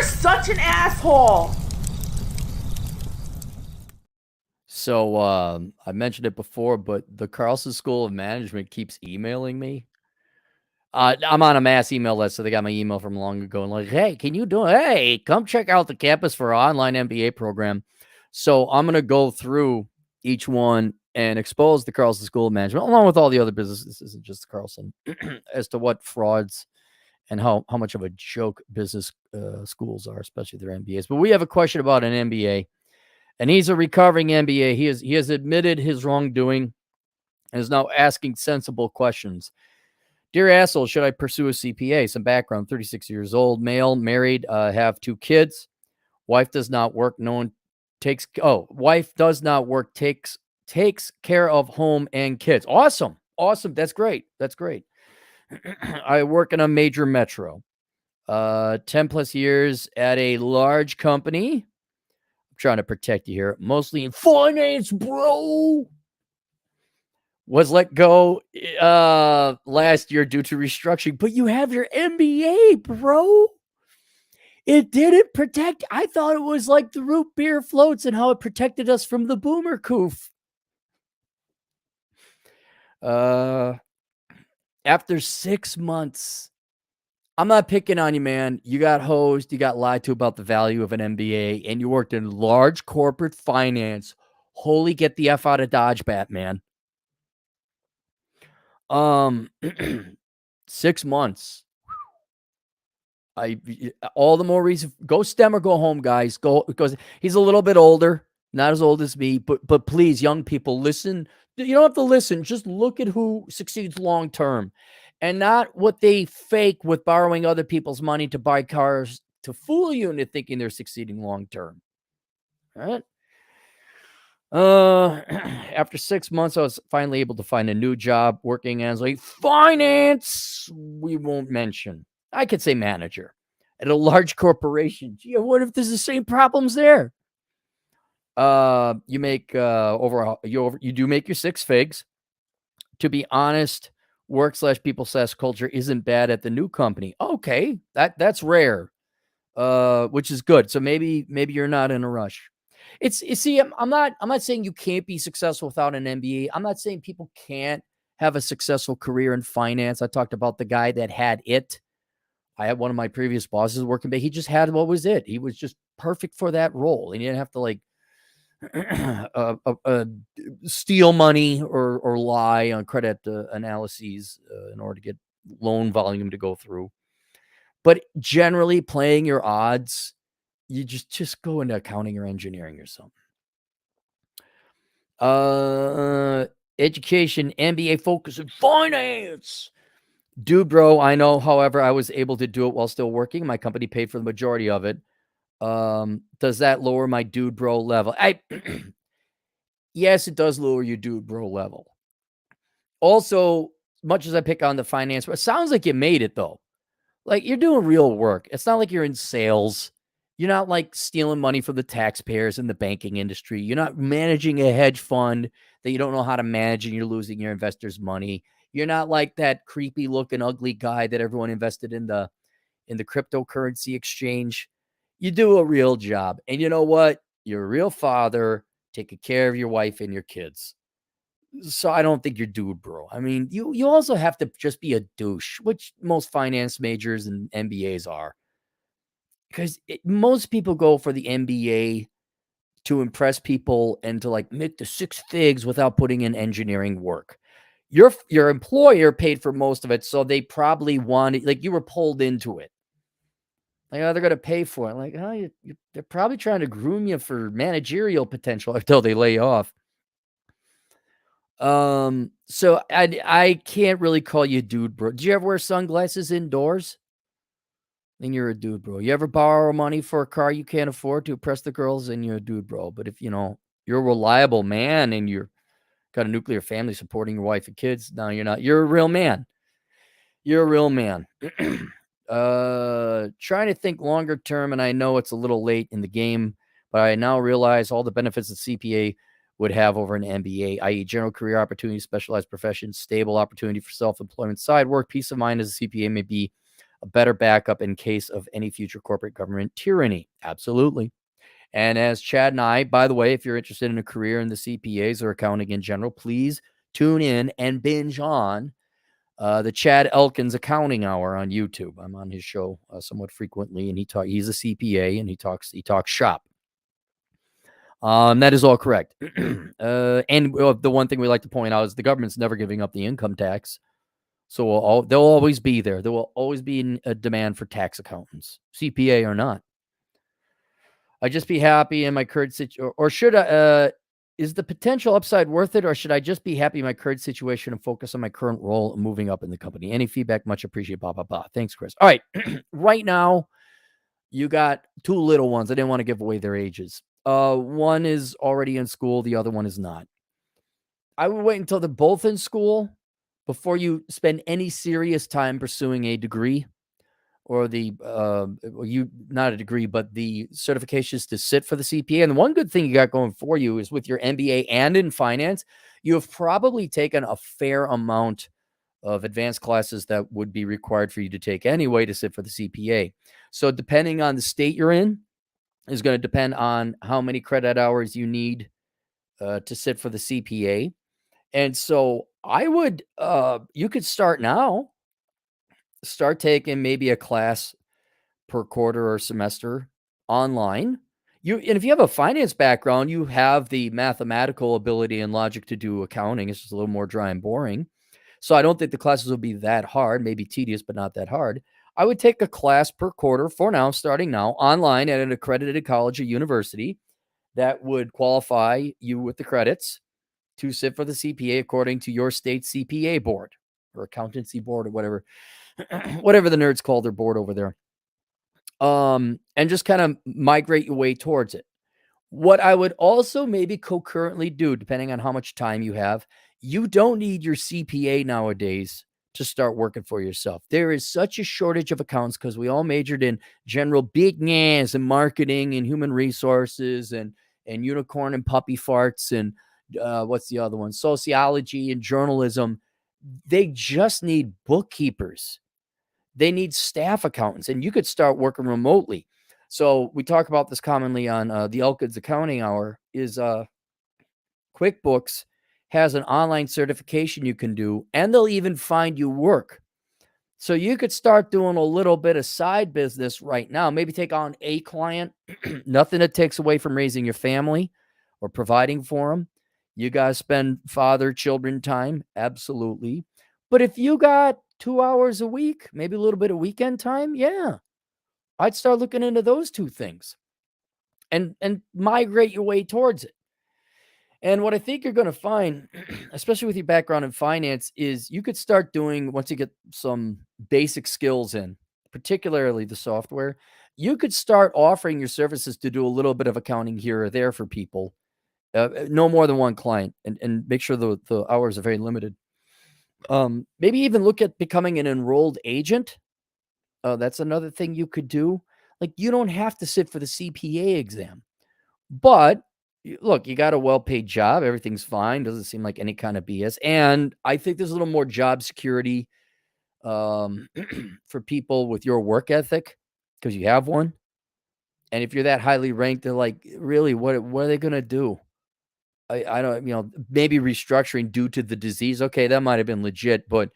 You're such an asshole. So I mentioned it before, but the Carlson School of Management keeps emailing me. I'm on a mass email list, so they got my email from long ago and like, hey, can you do it? Hey, come check out the campus for our online MBA program. So I'm going to go through each one and expose the Carlson School of Management, along with all the other businesses. This isn't just Carlson, as to what frauds and how much of a joke business schools are, especially their MBAs. But we have a question about an MBA, and he's a recovering MBA. He has admitted his wrongdoing and is now asking sensible questions. Dear asshole, should I pursue a CPA? Some background: 36 years old, male, married, have 2 kids. Wife does not work. No one takes. Oh, wife does not work. Takes care of home and kids. Awesome, awesome. That's great. That's great. I work in a major metro. 10 plus years at a large company. I'm trying to protect you here. Mostly in finance, bro. Was let go last year due to restructuring, but you have your MBA, bro. It didn't protect. I thought it was like the root beer floats and how it protected us from the boomer coof. After 6 months, I'm not picking on you, man. You got hosed. You got lied to about the value of an MBA, and you worked in large corporate finance. Holy, get the F out of Dodge, Batman. 6 months. All the more reason, go STEM or go home, guys. Go, because he's a little bit older, not as old as me, but please, young people, listen. You don't have to listen. Just look at who succeeds long term, and not what they fake with borrowing other people's money to buy cars to fool you into thinking they're succeeding long term. All right. After 6 months, I was finally able to find a new job working as a finance. We won't mention. I could say manager at a large corporation. Gee, what if there's the same problems there? You make you do make your 6 figs. To be honest, work/people/ culture isn't bad at the new company. Okay, that's rare, which is good. So maybe you're not in a rush. It's you see, I'm not saying you can't be successful without an MBA. I'm not saying people can't have a successful career in finance. I talked about the guy that had it. I had one of my previous bosses working, but he just had what was it. He was just perfect for that role, and you didn't have to like steal money or lie on credit analyses in order to get loan volume to go through. But generally, playing your odds, you just go into accounting or engineering or something. Education, MBA focus in finance. Dude, bro, I know. However, I was able to do it while still working. My company paid for the majority of it. Does that lower my dude, bro level? Yes, it does lower your dude, bro level. Also, much as I pick on the finance, it sounds like you made it though. Like you're doing real work. It's not like you're in sales. You're not like stealing money from the taxpayers in the banking industry. You're not managing a hedge fund that you don't know how to manage and you're losing your investors' money. You're not like that creepy looking ugly guy that everyone invested in the cryptocurrency exchange. You do a real job. And you know what? You're a real father taking care of your wife and your kids. So I don't think you're dude, bro. I mean, you also have to just be a douche, which most finance majors and MBAs are. Because most people go for the MBA to impress people and to like make the 6 figs without putting in engineering work. Your employer paid for most of it, so they probably wanted, like, you were pulled into it. Like, oh, they're going to pay for it. Like, oh, they're probably trying to groom you for managerial potential until they lay you off. So I can't really call you dude, bro. Do you ever wear sunglasses indoors? Then you're a dude, bro. You ever borrow money for a car you can't afford to impress the girls? And you're a dude, bro. But if you're a reliable man and you're got a nuclear family supporting your wife and kids, no, you're not. You're a real man. You're a real man. Trying to think longer term, and I know it's a little late in the game, but I now realize all the benefits that CPA would have over an MBA, i.e. general career opportunities, specialized professions, stable opportunity for self-employment, side work, peace of mind as a CPA may be a better backup in case of any future corporate government tyranny. Absolutely. And as Chad and I, by the way, if you're interested in a career in the CPAs or accounting in general, please tune in and binge on the Chad Elkins Accounting Hour on YouTube. I'm on his show somewhat frequently, and he's a CPA and he talks shop. That is all correct. And the one thing we like to point out is the government's never giving up the income tax. So they'll always be there. There will always be a demand for tax accountants, CPA or not. I'd just be happy in my current situation, or should I, is the potential upside worth it, or should I just be happy in my current situation and focus on my current role and moving up in the company? Any feedback, much appreciated, blah, blah, blah. Thanks, Chris. All right. Right now, you got two little ones. I didn't want to give away their ages. One is already in school. The other one is not. I would wait until they're both in school before you spend any serious time pursuing a degree or not a degree, but the certifications to sit for the CPA. And the one good thing you got going for you is with your MBA and in finance, you have probably taken a fair amount of advanced classes that would be required for you to take anyway to sit for the CPA. So depending on the state you're in is going to depend on how many credit hours you need to sit for the CPA. And so I would, you could start now, start taking maybe a class per quarter or semester online. And if you have a finance background, you have the mathematical ability and logic to do accounting. It's just a little more dry and boring. So I don't think the classes will be that hard, maybe tedious, but not that hard. I would take a class per quarter for now, starting now, online at an accredited college or university that would qualify you with the credits to sit for the CPA according to your state CPA board or accountancy board or whatever, whatever the nerds call their board over there. And just kind of migrate your way towards it. What I would also maybe concurrently do, depending on how much time you have, you don't need your CPA nowadays to start working for yourself. There is such a shortage of accountants because we all majored in general business and marketing and human resources and unicorn and puppy farts and what's the other one? Sociology and journalism. They just need bookkeepers. They need staff accountants, and you could start working remotely. So we talk about this commonly on the Elkins Accounting Hour is QuickBooks has an online certification you can do, and they'll even find you work. So you could start doing a little bit of side business right now. Maybe take on a client, nothing that takes away from raising your family or providing for them. You guys spend father-children time, absolutely. But if you got 2 hours a week, maybe a little bit of weekend time, yeah, I'd start looking into those two things and migrate your way towards it. And what I think you're going to find, especially with your background in finance, is you could start doing, once you get some basic skills in, particularly the software, you could start offering your services to do a little bit of accounting here or there for people. No more than one client, and make sure the hours are very limited. Maybe even look at becoming an enrolled agent. That's another thing you could do. Like, you don't have to sit for the CPA exam, but look, you got a well-paid job. Everything's fine. Doesn't seem like any kind of BS. And I think there's a little more job security for people with your work ethic because you have one. And if you're that highly ranked, they're like, really, what are they going to do? I don't, maybe restructuring due to the disease. Okay, that might have been legit, but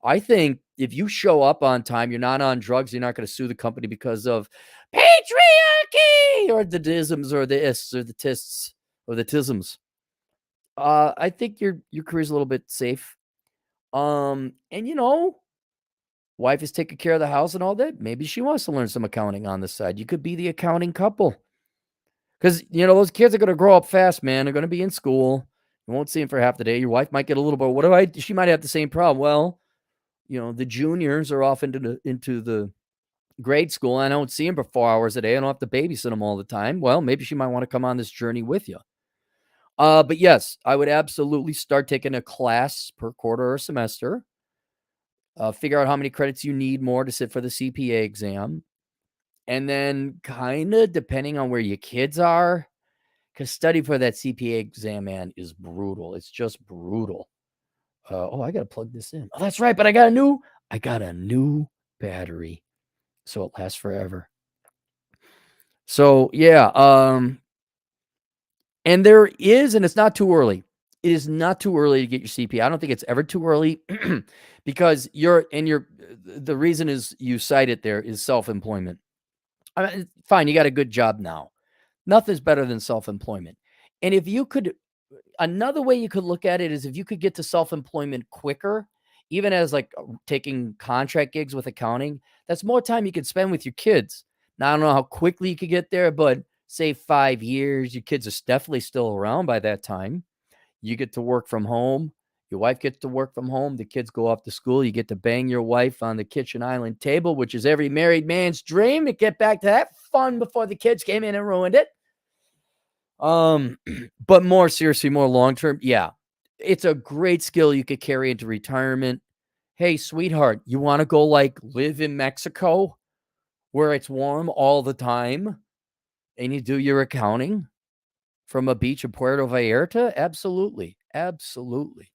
I think if you show up on time, you're not on drugs, you're not going to sue the company because of patriarchy or the disms or the ists or the tists or the tisms. I think your career's a little bit safe. And wife is taking care of the house and all that. Maybe she wants to learn some accounting on the side. You could be the accounting couple. Because, those kids are going to grow up fast, man. They're going to be in school. You won't see them for half the day. Your wife might get a little bit. She might have the same problem. Well, the juniors are off into the grade school. I don't see them for 4 hours a day. I don't have to babysit them all the time. Well, maybe she might want to come on this journey with you. But yes, I would absolutely start taking a class per quarter or semester. Figure out how many credits you need more to sit for the CPA exam. And then kind of depending on where your kids are, because study for that CPA exam, man, is brutal. It's just brutal. I got to plug this in. Oh, that's right. But I got a new battery. so it lasts forever. So yeah, and there is, and it's not too early. It is not too early to get your CPA. I don't think it's ever too early because the reason is you cite it there is self-employment. I mean, fine, you got a good job now. Nothing's better than self-employment. And if you could, another way you could look at it is if you could get to self-employment quicker, even as like taking contract gigs with accounting, that's more time you could spend with your kids. Now, I don't know how quickly you could get there, but say 5 years, your kids are definitely still around by that time. You get to work from home. Your wife gets to work from home. The kids go off to school. You get to bang your wife on the kitchen island table, which is every married man's dream to get back to that fun before the kids came in and ruined it. But more seriously, more long term, yeah, it's a great skill you could carry into retirement. Hey, sweetheart, you want to go like live in Mexico where it's warm all the time and you do your accounting from a beach in Puerto Vallarta? Absolutely. Absolutely.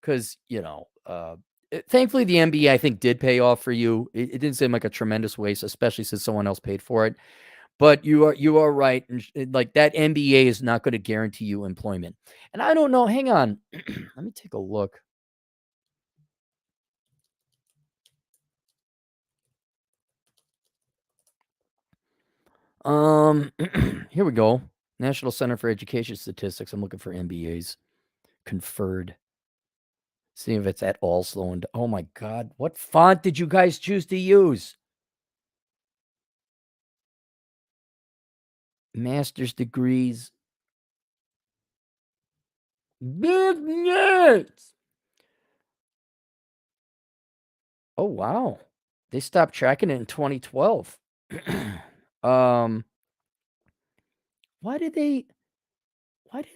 Because, thankfully the MBA I think did pay off for you. It didn't seem like a tremendous waste, especially since someone else paid for it. But you are right, and like that MBA is not going to guarantee you employment. And I don't know. Hang on, let me take a look. Here we go. National Center for Education Statistics. I'm looking for MBAs conferred. See if it's at all slowing. Oh my God, what font did you guys choose to use? Master's degrees. Business. Oh wow, they stopped tracking it in 2012. um, why did they?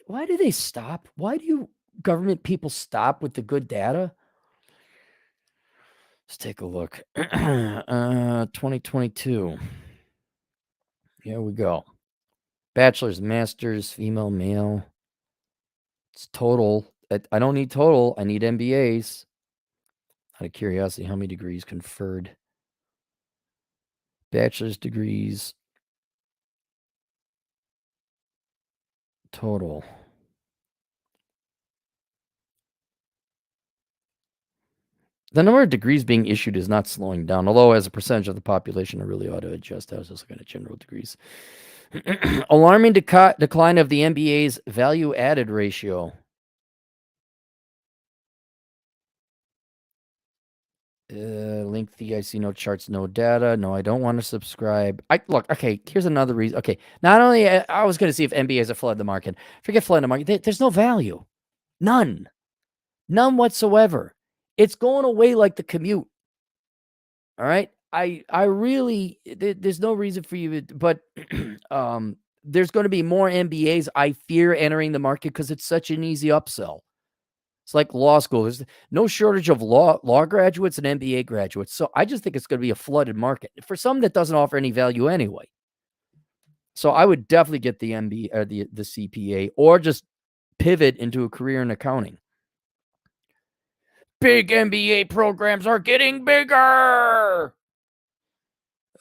Why do they stop? Why do you government people stop with the good data? Let's take a look. 2022. Here we go. Bachelor's, master's, female, male. It's total. I don't need total. I need MBAs. Out of curiosity, how many degrees conferred? Bachelor's degrees. Total. The number of degrees being issued is not slowing down, although as a percentage of the population, it really ought to adjust. I was just looking at general degrees. Alarming decline of the MBA's value added ratio. Lengthy. I see no charts, no data. No, I don't want to subscribe. Look. Okay, here's another reason. Okay, not only I was going to see if MBAs have flooded the market. Forget flooding the market. There's no value, none whatsoever. It's going away like the commute. All right. I really there's no reason for you to, but there's going to be more MBAs I fear entering the market because it's such an easy upsell. It's like law school. There's no shortage of law graduates and MBA graduates. So I just think it's going to be a flooded market for some that doesn't offer any value anyway. So I would definitely get the MBA or the CPA or just pivot into a career in accounting. Big MBA programs are getting bigger.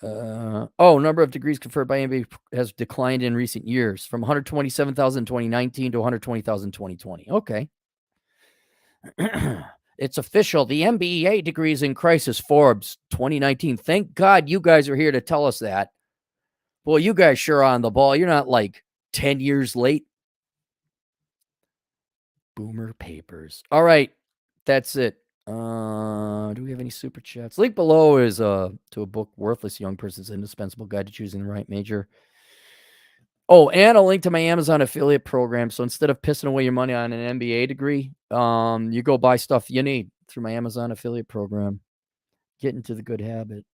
Number of degrees conferred by MBA has declined in recent years from 127,000 in 2019 to 120,000 in 2020. Okay. It's official. The MBA degree is in crisis. Forbes 2019. Thank God you guys are here to tell us that. Well, you guys sure are on the ball. You're not like 10 years late. Boomer papers. All right. That's it. Do we have any super chats? Link below is to a book, Worthless Young Person's Indispensable Guide to Choosing the Right Major. Oh, and a link to my Amazon affiliate program. So instead of pissing away your money on an MBA degree, you go buy stuff you need through my Amazon affiliate program. Get into the good habit.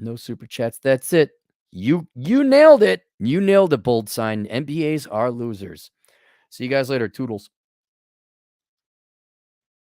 No super chats. That's it. You nailed it. You nailed it, bold sign. MBAs are losers. See you guys later. Toodles.